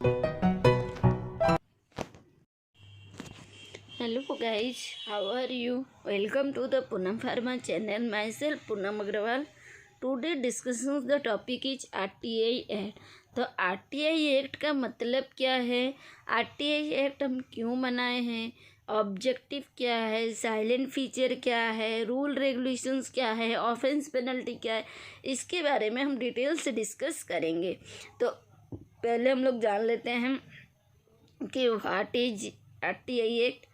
Hello guys, how are you? Welcome to the Poonam Pharma channel. Myself Poonam Agrawal. Today discussion the topic is RTI Act. तो RTI act का मतलब क्या है, RTI act हम क्यों बनाए हैं, ऑब्जेक्टिव क्या है, साइलेंट फीचर क्या है, रूल रेगुलेशंस क्या है, ऑफेंस पेनल्टी क्या है, इसके बारे में हम डिटेल से डिस्कस करेंगे। तो पहले हम लोग जान लेते हैं कि what is RTI act.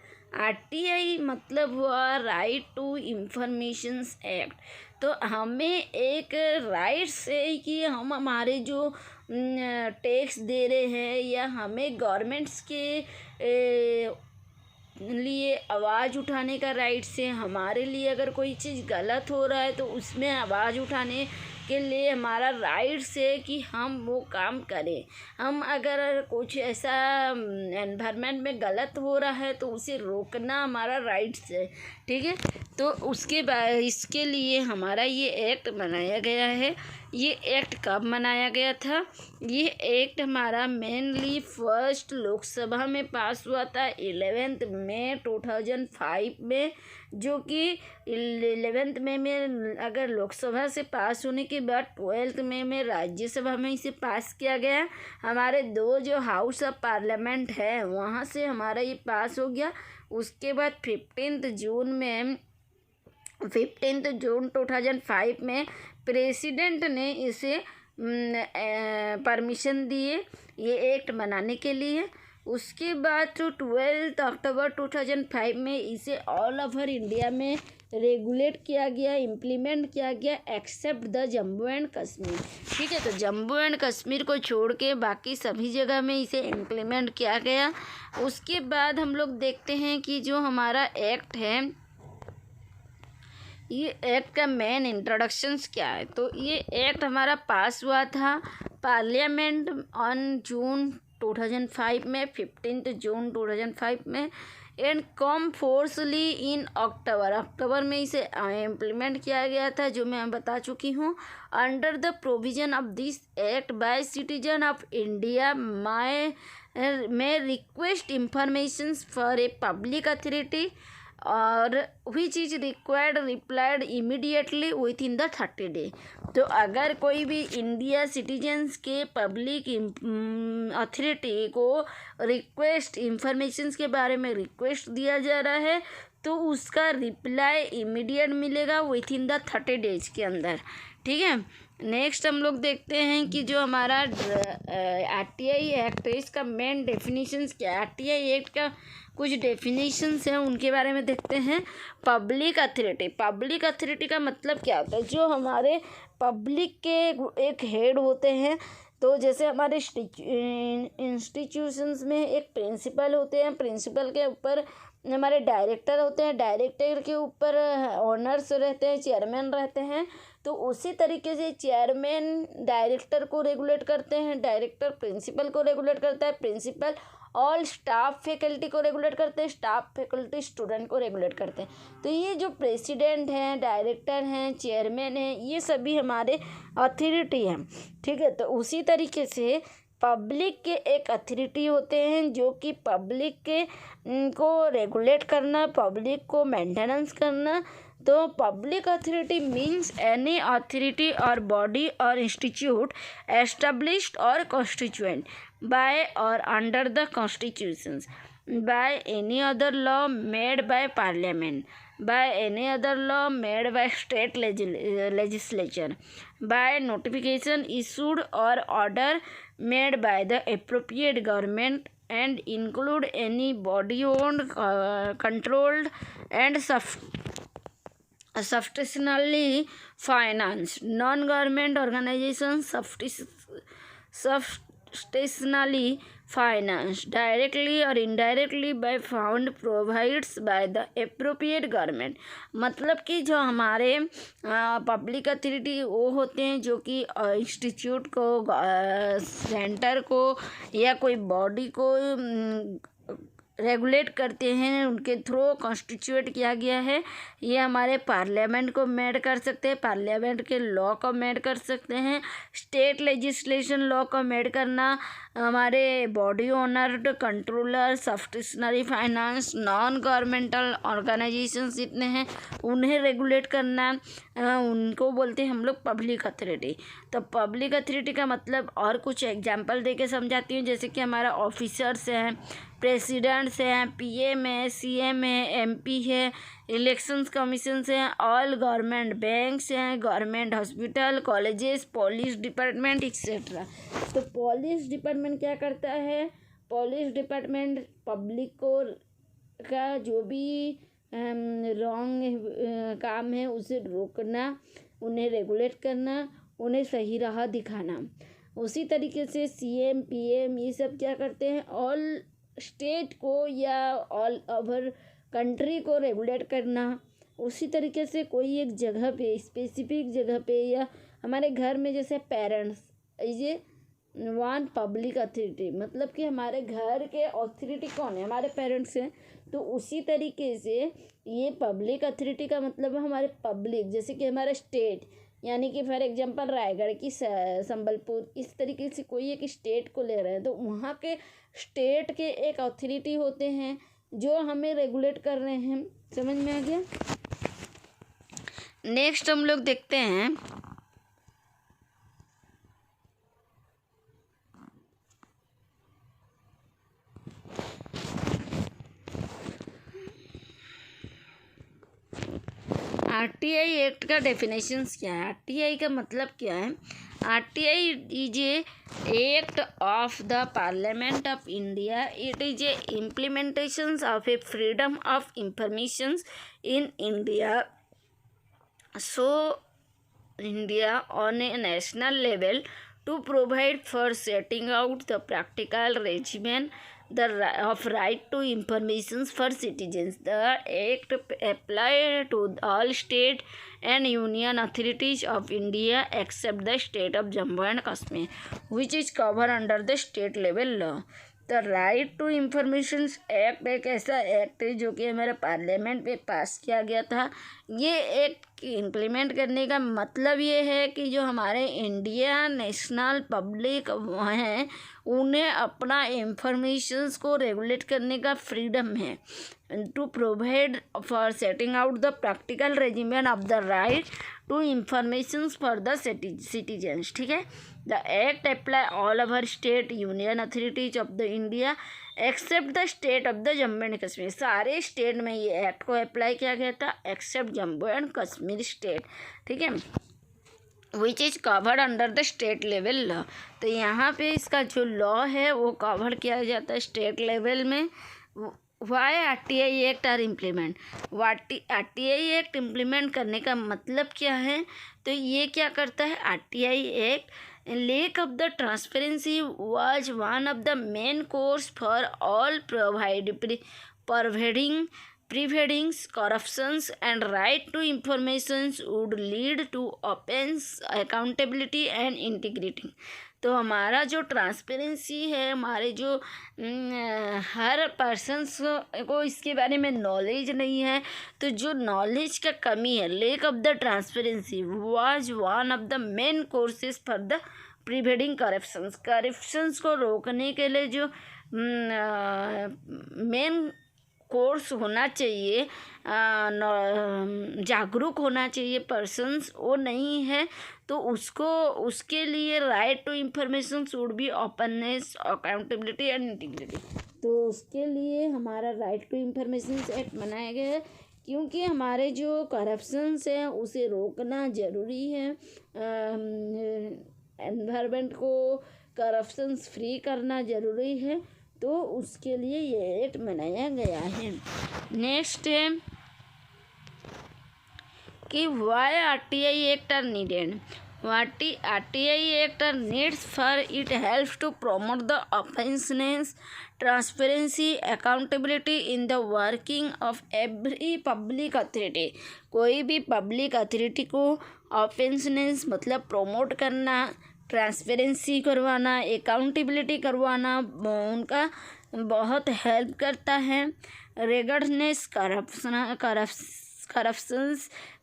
RTI मतलब हुआ राइट टू इंफॉर्मेशंस एक्ट। तो हमें एक राइट्स है कि हम हमारे जो टैक्स दे रहे हैं या हमें गवर्नमेंट्स के लिए आवाज़ उठाने का राइट्स है। हमारे लिए अगर कोई चीज़ गलत हो रहा है तो उसमें आवाज़ उठाने के लिए हमारा राइट्स है कि हम वो काम करें। हम अगर कुछ ऐसा एनवायरनमेंट में गलत हो रहा है तो उसे रोकना हमारा राइट्स है, ठीक है। तो उसके बाद इसके लिए हमारा ये एक्ट बनाया गया है। ये एक्ट कब बनाया गया था? ये एक्ट हमारा मेनली फर्स्ट लोकसभा में पास हुआ था 11 मई 2005 में, जो कि 11 मई में अगर लोकसभा से पास होने के बाद 12 मई में राज्यसभा में इसे पास किया गया। हमारे दो जो हाउस ऑफ पार्लियामेंट है वहाँ से हमारा ये पास हो गया। उसके बाद 15 जून 2005 में प्रेसिडेंट ने इसे परमिशन दिए ये एक्ट बनाने के लिए। उसके बाद तो 12 अक्टूबर 2005 में इसे ऑल ओवर इंडिया में रेगुलेट किया गया, इम्प्लीमेंट किया गया, except the Jammu and Kashmir, ठीक है। तो जम्मू एंड कश्मीर को छोड़ के बाकी सभी जगह में इसे इम्प्लीमेंट किया गया। उसके बाद हम लोग देखते हैं कि जो हमारा एक्ट है, ये एक्ट का मेन इंट्रोडक्शंस क्या है। तो ये एक्ट हमारा पास हुआ था पार्लियामेंट ऑन जून 2005 में, 15 जून 2005 में, एंड कम फोर्सली इन अक्टूबर में इसे इम्प्लीमेंट किया गया था, जो मैं बता चुकी हूँ। Under the provision of this act by citizen of India may request information for a public authority और which is required replied immediately with in the 30 day. तो अगर कोई भी इंडिया सिटीजन्स के पब्लिक अथॉरिटी को रिक्वेस्ट इंफॉर्मेशंस के बारे में रिक्वेस्ट दिया जा रहा है तो उसका रिप्लाई इमीडिएट मिलेगा विथ इन द 30 डेज के अंदर, ठीक है। नेक्स्ट हम लोग देखते हैं कि जो हमारा RTI एक्ट है इसका मेन डेफिनेशंस क्या है। RTI एक्ट का कुछ डेफिनेशंस हैं उनके बारे में देखते हैं। पब्लिक अथॉरिटी का मतलब क्या होता है? जो हमारे पब्लिक के एक हेड होते हैं। तो जैसे हमारे इंस्टीट्यूशंस में एक प्रिंसिपल होते हैं, प्रिंसिपल के ऊपर हमारे डायरेक्टर होते हैं, डायरेक्टर के ऊपर ऑनर्स रहते हैं, चेयरमैन रहते हैं। तो उसी तरीके से चेयरमैन डायरेक्टर को रेगुलेट करते हैं, डायरेक्टर प्रिंसिपल को रेगुलेट करता है, प्रिंसिपल ऑल स्टाफ फैकल्टी को रेगुलेट करते हैं, स्टाफ फैकल्टी स्टूडेंट को रेगुलेट करते हैं। तो ये जो प्रेसिडेंट हैं, डायरेक्टर हैं, चेयरमैन हैं, ये सभी हमारे अथॉरिटी हैं, ठीक है। तो उसी तरीके से पब्लिक के एक अथॉरिटी होते हैं जो कि पब्लिक के को रेगुलेट करना, पब्लिक को मेंटेनेंस करना। तो public authority means any authority और बॉडी और इंस्टीट्यूट एस्टेब्लिश्ड और constituent by or under the constitutions, by any other law made by parliament, by any other law made by state legislature, by notification issued or order made by the appropriate government, and include any body owned, controlled and substantially financed non-government organizations substantially financed directly or indirectly by fund provided by the appropriate government। मतलब कि जो हमारे public authority वो होते हैं जो कि institute को, सेंटर को या कोई बॉडी को रेगुलेट करते हैं, उनके थ्रू कॉन्स्टिट्यूट किया गया है। ये हमारे पार्लियामेंट को मेड कर सकते हैं, पार्लियामेंट के लॉ को मेड कर सकते हैं। स्टेट लेजिस्लेशन लॉ को मेड करना हमारे body owner, controller, subsidiary finance, non governmental organisations जितने हैं उन्हें रेगुलेट करना, उनको बोलते हैं हम लोग पब्लिक अथॉरिटी। तो पब्लिक अथॉरिटी का मतलब और कुछ एग्जांपल दे के समझाती हूँ, जैसे कि हमारा ऑफिसर्स हैं, प्रेसिडेंट्स हैं, पीएम है, सीएम है, एमपी है, इलेक्शंस कमीशंस हैं, ऑल गवर्नमेंट बैंक्स हैं, government hospital, colleges, police department etcetera. तो पुलिस डिपार्टमेंट क्या करता है? पुलिस डिपार्टमेंट पब्लिक को का जो भी रॉन्ग काम है उसे रोकना, उन्हें रेगुलेट करना, उन्हें सही राह दिखाना। उसी तरीके से सीएम, पीएम ये सब क्या करते हैं? ऑल स्टेट को या ऑल ओवर कंट्री को रेगुलेट करना। उसी तरीके से कोई एक जगह पे, स्पेसिफिक जगह पे, या हमारे घर में जैसे पेरेंट्स, ये वन पब्लिक अथॉरिटी, मतलब कि हमारे घर के अथॉरिटी कौन है? हमारे पेरेंट्स हैं। तो उसी तरीके से ये पब्लिक अथॉरिटी का मतलब है हमारे पब्लिक, जैसे कि हमारा स्टेट, यानी कि फॉर एग्जांपल रायगढ़ की संबलपुर, इस तरीके से कोई एक स्टेट को ले रहे हैं तो वहाँ के स्टेट के एक अथॉरिटी होते हैं जो हमें रेगुलेट कर रहे हैं। समझ में आ गया? नेक्स्ट हम लोग देखते हैं आरटीआई एक्ट का डेफिनेशंस क्या है? आरटीआई का मतलब क्या है? RTI is a act of the parliament of India. It is a implementation of A freedom of information in India. So India on A national level to provide for setting out the practical regimen of right to information for citizens. The act applies to all state and union authorities of India except the state of Jammu and Kashmir, which is covered under the state level law. The right to information act एक ऐसा act है जो कि हमारे parliament में पास किया गया था। ये एक्ट इम्प्लीमेंट करने का मतलब ये है कि जो हमारे इंडिया नेशनल पब्लिक हैं उन्हें अपना इंफॉर्मेशंस को रेगुलेट करने का फ्रीडम है, to provide for setting out the practical regiment of the right to informations for the citizens. ठीक है। The act apply all over state union authorities of the India except the state of the Jammu and Kashmir. सारे state में ये act को apply किया गया था except Jammu and Kashmir state. ठीक है, which is covered under the state level law. तो यहाँ पे इसका जो लॉ है वो कवर किया जाता है स्टेट लेवल में। Why RTI act are implement? RTI act implement करने का मतलब क्या है? तो ये क्या करता है RTI act? lack of the transparency was one of the main cause for all preventing corruptions, and right to information would lead to open accountability and integrity. तो हमारा जो ट्रांसपेरेंसी है, हमारे जो हर पर्सन्स को इसके बारे में नॉलेज नहीं है, तो जो नॉलेज का कमी है, lake of the transparency was one of the main courses for the preventing corruptions को रोकने के लिए जो मेन कोर्स होना चाहिए, जागरूक होना चाहिए पर्सन्स, वो नहीं है। तो उसके लिए right to information should be openness, accountability and integrity. तो उसके लिए हमारा राइट टू इंफॉर्मेशन एक्ट बनाया गया है, क्योंकि हमारे जो करप्शंस हैं उसे रोकना ज़रूरी है, एनवायरनमेंट को करप्शंस फ्री करना ज़रूरी है। तो उसके लिए ये एक्ट बनाया गया है। नेक्स्ट है कि why RTI act are needed? RTI act are needs for it helps to promote the openness, transparency, accountability in the working of every public authority. कोई भी पब्लिक अथॉरिटी को ओपननेस मतलब प्रमोट करना, ट्रांसपेरेंसी करवाना, accountability करवाना, उनका बहुत help करता है। रेगर्डनेस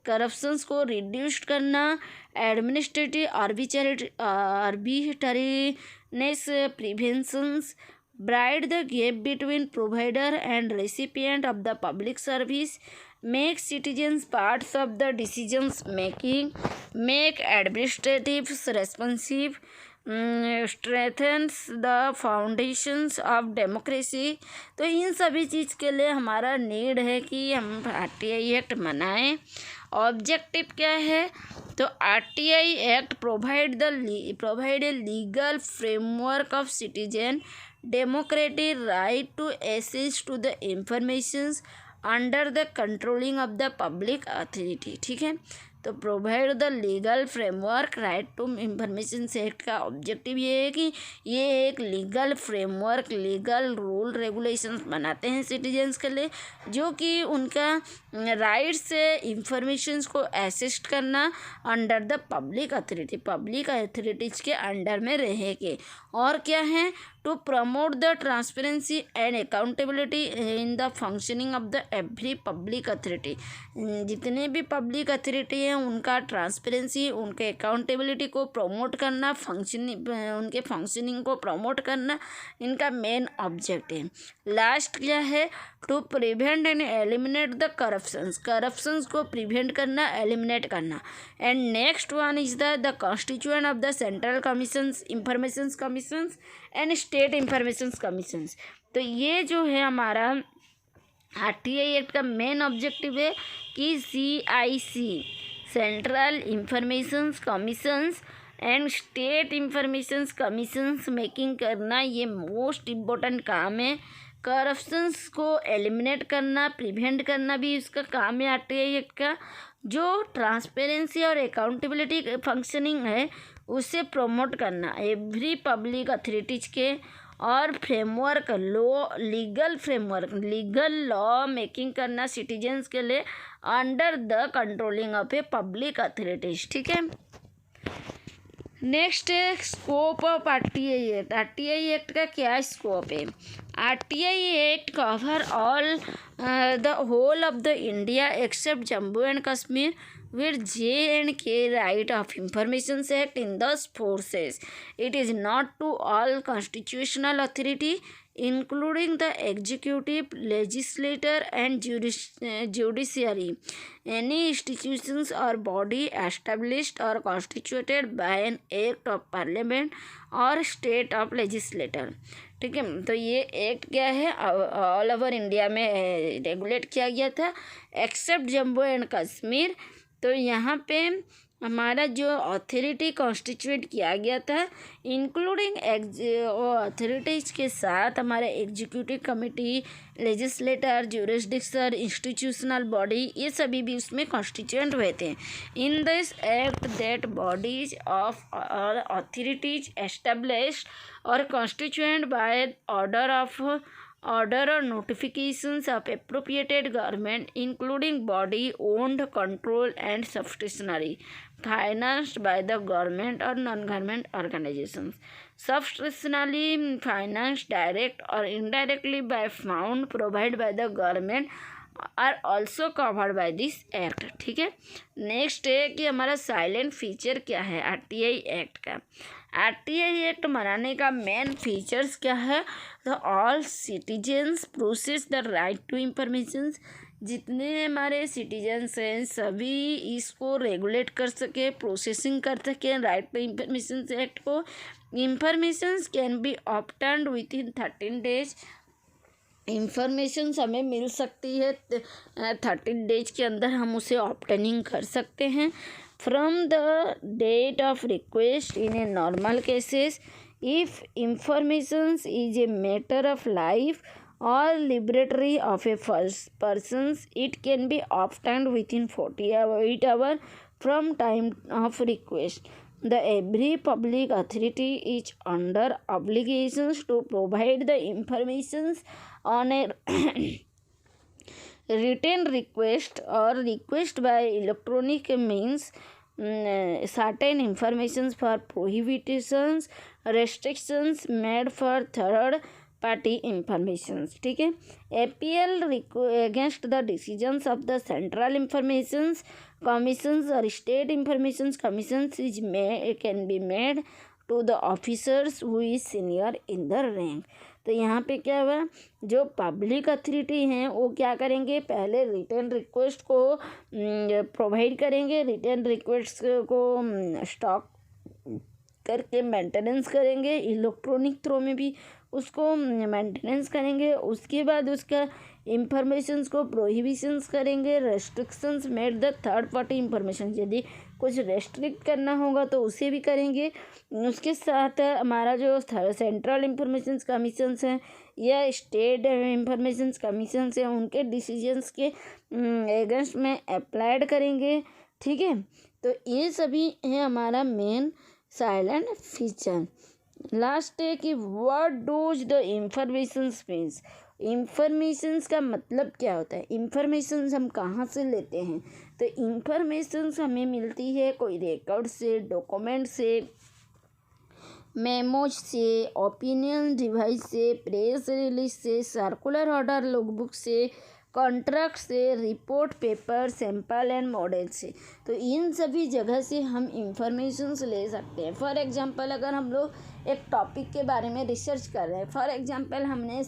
करप्शंस को रिड्यूस करना, administrative arbitrariness preventions, bridge the gap between provider and recipient of the public service, make citizens parts of the decisions making, make administrative responsive, strengthens the foundations of democracy. तो इन सभी चीज़ के लिए हमारा need है कि हम RTI एक्ट बनाएं। ऑब्जेक्टिव क्या है? तो RTI act provide a legal framework of citizen democratic right to access to the informations under the controlling of the public authority। ठीक है, तो provide the legal framework right to information act का objective ये है कि ये एक legal framework, legal rule regulations बनाते हैं सिटीजन्स के लिए, जो कि उनका राइट से इंफॉर्मेशंस को असिस्ट करना अंडर द पब्लिक अथॉरिटीज़ के अंडर में रहेंगे। और क्या है? To promote the transparency and accountability in the functioning of the every public authority. जितने भी पब्लिक अथॉरिटी हैं उनका ट्रांसपेरेंसी, उनके अकाउंटेबिलिटी को प्रमोट करना, उनके फंक्शनिंग को प्रमोट करना इनका मेन ऑब्जेक्ट है। लास्ट क्या है? To prevent and eliminate the corruptions को प्रिवेंट करना, एलिमिनेट करना। And next one is the constituent of the central commissions, information commissions and state information commissions. तो ये जो है हमारा RTI एक्ट का मेन ऑब्जेक्टिव है कि CIC, central information commissions and state information commissions making करना, ये मोस्ट इम्पोर्टेंट काम है। करप्शंस को एलिमिनेट करना, प्रिवेंट करना भी इसका काम है RTI एक्ट का। जो ट्रांसपेरेंसी और अकाउंटेबिलिटी फंक्शनिंग है उसे प्रमोट करना एवरी पब्लिक अथॉरिटीज़ के, और फ्रेमवर्क लीगल लॉ मेकिंग करना सिटीजन्स के लिए under the controlling of a public authorities. ठीक है, नेक्स्ट है scope of RTI act. RTI act का क्या स्कोप है? RTI act cover all the whole of the India except Jammu and Kashmir with J&K right of information act in the forces. It is not to all constitutional authority including the executive, legislature and judiciary, any institutions or body established or constituted by an act of parliament or state of legislature। ठीक है, तो ये act क्या है? All over India में regulate किया गया था एक्सेप्ट जम्मू एंड कश्मीर। तो यहाँ पे हमारा जो अथॉरिटी कॉन्स्टिट्यूट किया गया था इंक्लूडिंग अथॉरिटीज़ के साथ हमारे executive committee, legislator, jurisdiction, institutional body, ये सभी भी उसमें कॉन्स्टिट्यूएंट हुए थे। In this act that bodies of authorities established और constituent by order or notifications of appropriated government including body owned, controlled and subsidiary, financed by the government or non-government organizations, subsidiarily financed direct or indirectly by fund provided by the government are also covered by this act। ठीक है, next है कि हमारा silent feature क्या है RTI act का। RTI act बनाने का मेन फीचर्स क्या है? तो all citizens process the right to information. जितने हमारे सिटीजन्स हैं सभी इसको रेगुलेट कर सके, प्रोसेसिंग कर सके राइट टू इंफॉर्मेशन एक्ट को। Information can be obtained with in 13 days। Information हमें मिल सकती है 13 days के अंदर हम उसे ऑब्टेनिंग कर सकते हैं। From the date of request in a normal cases, if information is a matter of life or liberty of a person, it can be obtained within 48 hours from time of request. The every public authority is under obligations to provide the information on a written request or request by electronic means. Certain information for prohibitions, restrictions made for third party information, ठीक है। Appeal against the decisions of the central information commissions और state information commissions can be made to the officers who is senior in the rank. तो यहाँ पे क्या हुआ, जो public authority हैं वो क्या करेंगे, पहले रिटर्न रिक्वेस्ट को प्रोवाइड करेंगे, रिटर्न रिक्वेस्ट को स्टॉक करके मेंटेनेंस करेंगे, इलेक्ट्रॉनिक थ्रू में भी उसको मेंटेनेंस करेंगे। उसके बाद उसका इंफॉर्मेशंस को प्रोहिबिशंस करेंगे, restrictions made the third party information, यदि कुछ रेस्ट्रिक्ट करना होगा तो उसे भी करेंगे। उसके साथ हमारा जो सेंट्रल इंफॉर्मेशन कमीशंस हैं या स्टेट इंफॉर्मेशन कमीशंस हैं उनके डिसीजंस के अगेंस्ट में अप्लाइड करेंगे, ठीक है। तो ये सभी है हमारा मेन साइलेंट फीचर। लास्ट है कि what does the informations means, informations का मतलब क्या होता है, इंफॉर्मेशंस हम कहाँ से लेते हैं। तो इंफॉर्मेशंस हमें मिलती है कोई रिकॉर्ड से, डॉक्यूमेंट से, मेमोज से, ओपिनियन डिवाइस से, प्रेस रिलीज से, सर्कुलर ऑर्डर लॉगबुक से, कॉन्ट्रैक्ट से, report paper, sample and model से। तो इन सभी जगह से हम इंफॉर्मेशंस ले सकते हैं। फॉर एग्जांपल अगर हम लोग एक टॉपिक के बारे में रिसर्च कर रहे हैं, फॉर एग्जांपल हमने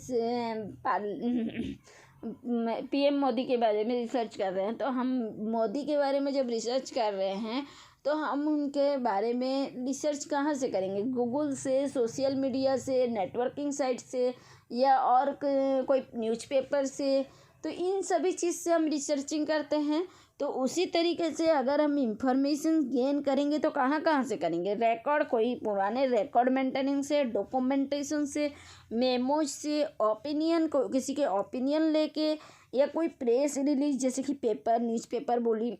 पीएम मोदी के बारे में रिसर्च कर रहे हैं, तो हम मोदी के बारे में जब रिसर्च कर रहे हैं तो हम उनके बारे में रिसर्च कहाँ से करेंगे, गूगल से, सोशल मीडिया से, नेटवर्किंग साइट से, या और कोई न्यूज़पेपर से। तो इन सभी चीज़ से हम रिसर्चिंग करते हैं। तो उसी तरीके से अगर हम इंफॉर्मेशन गेन करेंगे तो कहाँ कहाँ से करेंगे, रिकॉर्ड, कोई पुराने रिकॉर्ड मेंटेनिंग से, डॉक्यूमेंटेशन से, मेमोज से, ओपिनियन, को किसी के ओपिनियन लेके, या कोई प्रेस रिलीज जैसे कि पेपर, न्यूज़पेपर बोली,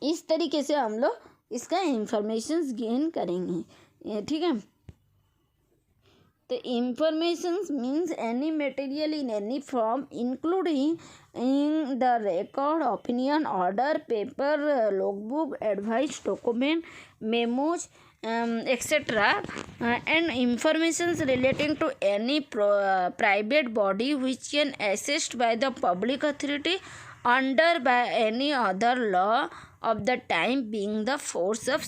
इस तरीके से हम लोग इसका इंफॉर्मेशन गेन करेंगे, ठीक है। तो information means any material in any form including in the record, opinion, order, paper, logbook, advice, document, memos, etc. And informations relating to any private body which can assessed by the public authority under by any other law of the time being the force of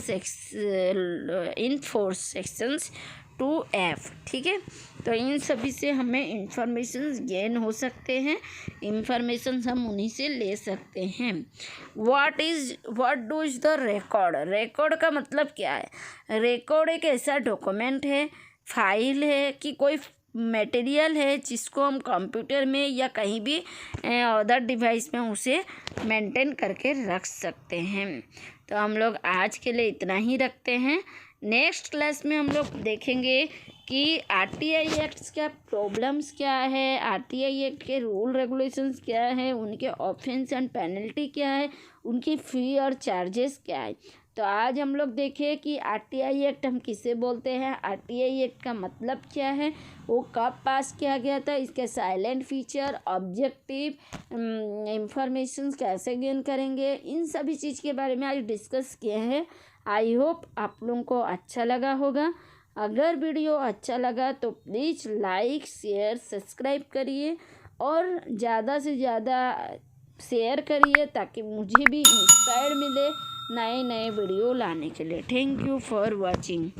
in force sections 2F, ठीक है। तो इन सभी से हमें information gain हो सकते हैं, इंफॉर्मेशन हम उन्हीं से ले सकते हैं। What does the record, record का मतलब क्या है, रिकॉर्ड एक ऐसा डॉक्यूमेंट है, फाइल है, कि कोई मटेरियल है जिसको हम कंप्यूटर में या कहीं भी अदर डिवाइस में उसे मेंटेन करके रख सकते हैं। तो हम लोग आज के लिए इतना ही रखते हैं। नेक्स्ट क्लास में हम लोग देखेंगे कि आरटीआई एक्ट्स क्या प्रॉब्लम्स क्या है, आरटीआई एक्ट के रूल रेगुलेशंस क्या है, उनके ऑफेंस एंड पेनल्टी क्या है, उनकी फ़ी और चार्जेस क्या है। तो आज हम लोग देखें कि आरटीआई एक्ट हम किसे बोलते हैं, आरटीआई एक्ट का मतलब क्या है, वो कब पास किया गया था, इसके साइलेंट फीचर, ऑब्जेक्टिव, इंफॉर्मेशन कैसे गेन करेंगे, इन सभी चीज़ के बारे में आज डिस्कस किए हैं। आई होप आप लोगों को अच्छा लगा होगा। अगर वीडियो अच्छा लगा तो प्लीज़ लाइक, शेयर, सब्सक्राइब करिए और ज़्यादा से ज़्यादा शेयर करिए ताकि मुझे भी इंस्पायर मिले नए नए वीडियो लाने के लिए। Thank you for watching.